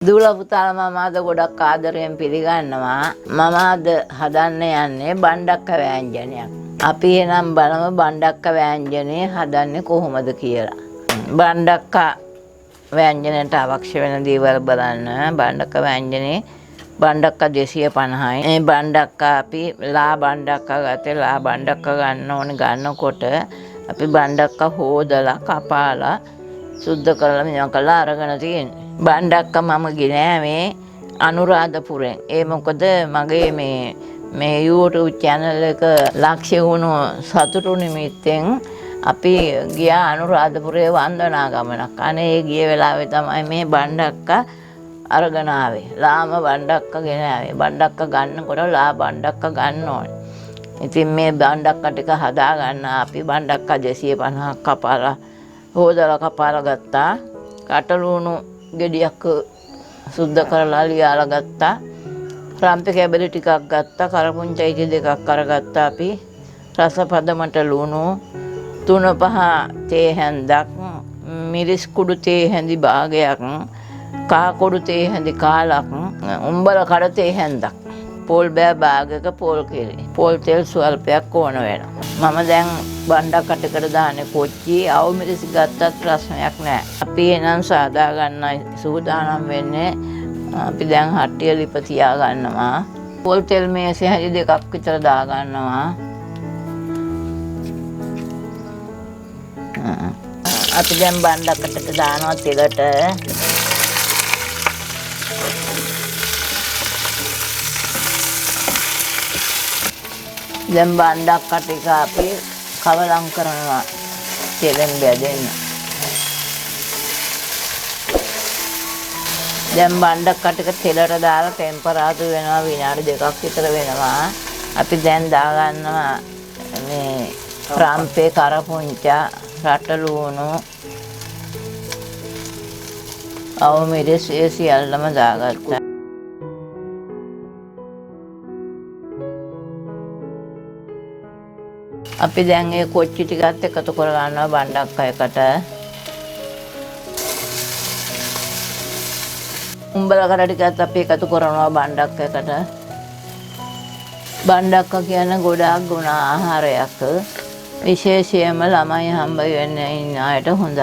දුවල පුතාලා මම අද ගොඩක් ආදරයෙන් පිළිගන්නවා. මම අද හදන්න යන්නේ බණ්ඩක්ක වෑංජනයක්. අපි එනම් බලමු බණ්ඩක්ක වෑංජනේ හදන්නේ කොහොමද කියලා. බණ්ඩක්ක වෑංජනයට අවශ්‍ය වෙන දේවල් බලන්න. බණ්ඩක්ක වෑංජනේ බණ්ඩක්ක 250යි. මේ බණ්ඩක්ක අපි ලා බණ්ඩක්ක ගත්තේ. ලා බණ්ඩක්ක ගන්න ඕනේ. ගන්නකොට අපි බණ්ඩක්ක හොදලා කපාලා සුද්ධ කරලා මෙයා කළා අරගෙන තියෙන්නේ. බණ්ඩක්ක මම ගෙනාවේ අනුරාධපුරෙන්. ඒ මොකද මගේ මේ YouTube channel එක ලක්ෂ්‍ය වුණු සතුටු නිමිත්තෙන් අපි ගියා අනුරාධපුරේ වන්දනා ගමනක්. අනේ ගිය වෙලාවේ තමයි මේ බණ්ඩක්ක අරගෙන ආවේ. ලාම බණ්ඩක්ක ගෙනාවේ. බණ්ඩක්ක ගන්නකොට ලා බණ්ඩක්ක ගන්න ඕනේ. ඉතින් මේ බණ්ඩක්ක ටික හදා ගන්න අපි බණ්ඩක්ක 250ක් කපාලා හොදලා කපාලා ගත්තා. කටලුණු ගෙඩියක් සුද්ධ කරලා ලියාලා ගත්තා. රම්පේ කැබලි ටිකක් ගත්තා. කරපුංචයිති දෙකක් අරගත්තා අපි. රස පදමට ලුණු 3-5 තේ හැන්දක්, මිරිස් කුඩු තේ හැඳි භාගයක්, කහ කුඩු තේ හැඳි කාලක්, උම්බල කඩ තේ හැන්දක්, පෝල් බෑ භාගයක පෝල් කිරි, පෝල් තෙල් ස්වල්පයක් ඕන වෙනවා. මම දැන් බණ්ඩක්කටකට දාන්නේ කොච්චි. අවු මිරිස් ගත්තත් ප්‍රශ්නයක් නැහැ. අපි එනම් සාදා ගන්නයි සූදානම් වෙන්නේ. අපි දැන් හට්ටිය ලිප තියා ගන්නවා. පෝල් තෙල් මේසේ හැටි දෙකක් විතර දා ගන්නවා. අපි දැන් බණ්ඩක්කටට දානවා තෙලට. දැන් බණ්ඩක්ක ටික අපි කවලම් කරනවා තෙලෙන් බැදෙන්න. දැන් බණ්ඩක්ක ටික තෙලට දාලා ටෙම්පරාදු වෙනවා විනාඩි 2ක් විතර වෙනවා. අපි දැන් දා ගන්නවා මේ රම්පේ කරපුංචා, රටලුණු, අවු මිරිස් ඒ සියල්ලම දාගත්තා. අපි දැන් ඒ කොච්චි ටිකත් එකතු කර ගන්නවා බණ්ඩක්ක එකට. උම්බල කඩ ටිකත් අපි එකතු කරනවා බණ්ඩක්ක එකට. බණ්ඩක්ක කියන්නේ ගොඩාක් ගුණ ආහාරයක්. විශේෂයෙන්ම ළමයි හම්බ වෙන්න ඉන්න අයට හොඳ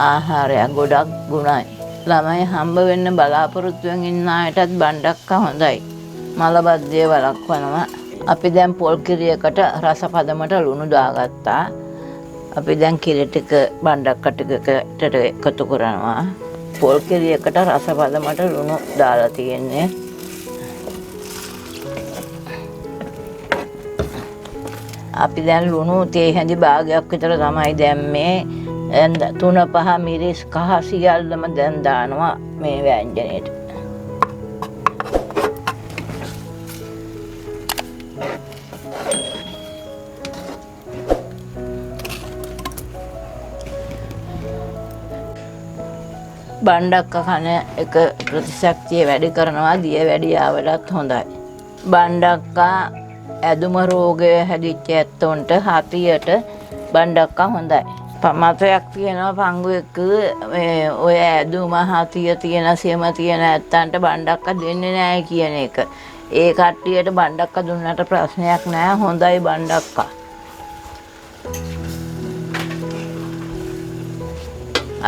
ආහාරයක්. ගොඩක් ගුණයි. ළමයි හම්බ වෙන්න බලාපොරොත්තුෙන් ඉන්න අයටත් බණ්ඩක්ක හොඳයි. මලබද්ධය වළක්වනවා. අපි දැන් පොල් කිරියකට රස පදමට ලුණු දාගත්තා. අපි දැන් කිරි ටික බණ්ඩක්ක ටිකකට එකතු කරනවා. පොල් කිරියකට රස පදමට ලුණු දාලා තියෙන්නේ. අපි දැන් ලුණු තේ හැඳි භාගයක් විතර තමයි දැම්මේ. 3-5 මිරිස් කහ සියල්ලම දැන් දානවා මේ වෑංජනේට. බණ්ඩක්ක කන එක ප්‍රතිශක්තිය වැඩි කරනවා. දිය වැඩි ආවටත් හොඳයි. බණ්ඩක්කා ඇදුම රෝගය හැදිච්ච ඇත්තොන්ට හතියට බණ්ඩක්ක හොඳයි. මතයක් තියෙනවා පංගුවෙක් ඔය ඇදුම හතිය තියෙන සෙම තියෙන ඇත්තන්ට බණ්ඩක්ක දෙන්නේ නැහැ කියන එක. ඒ කට්ටියට බණ්ඩක්ක දුන්නට ප්‍රශ්නයක් නැහැ. හොඳයි බණ්ඩක්කා.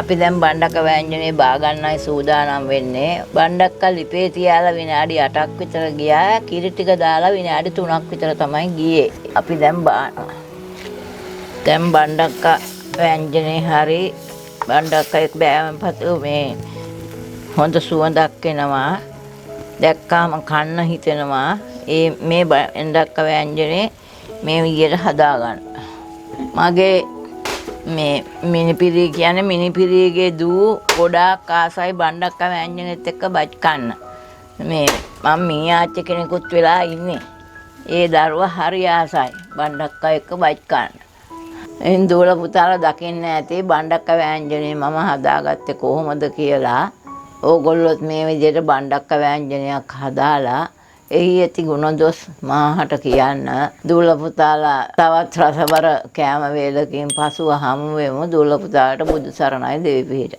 අපි දැන් බණ්ඩක්ක වෑංජනේ බා ගන්නයි සූදානම් වෙන්නේ. බණ්ඩක්ක ලිපේ තියාලා විනාඩි 8ක් විතර ගියා. කිරි ටික දාලා විනාඩි 3ක් විතර තමයි ගියේ. අපි දැන් බානවා. දැන් බණ්ඩක්ක වෑංජනේ හරි බණ්ඩක්ක එක් බෑම පතු මේ හොඳ සුවඳක් එනවා. දැක්කාම කන්න හිතෙනවා. මේ බණ්ඩක්ක වෑංජනේ මේ විදියට හදා ගන්න. මගේ මේ මිනිපිරි කියන්නේ මිනිපිරිගේ දූ ගොඩාක් ආසයි බණ්ඩක්ක වෑංජනෙත් එක්ක බත් කන්න. මේ මම මීයාච්ච කෙනෙකුත් වෙලා ඉන්නේ. ඒ දරුවා හරි ආසයි බණ්ඩක්ක එක්ක බත් කන්න. එයින් දුවල පුතාලා දකින්න ඇති බණ්ඩක්ක වෑංජනේ මම හදාගත්තේ කොහොමද කියලා. ඕගොල්ලොත් මේ විදිහට බණ්ඩක්ක වෑංජනයක් හදාලා එහි ඇති ගුණදොස් මාහට කියන්න. දුවල පුතාලා තවත් රසබර කෑම වේලකින් පසුව හමු වෙමු. දුවල පුතාලට බුදු සරණයි. දෙවි පිහිට.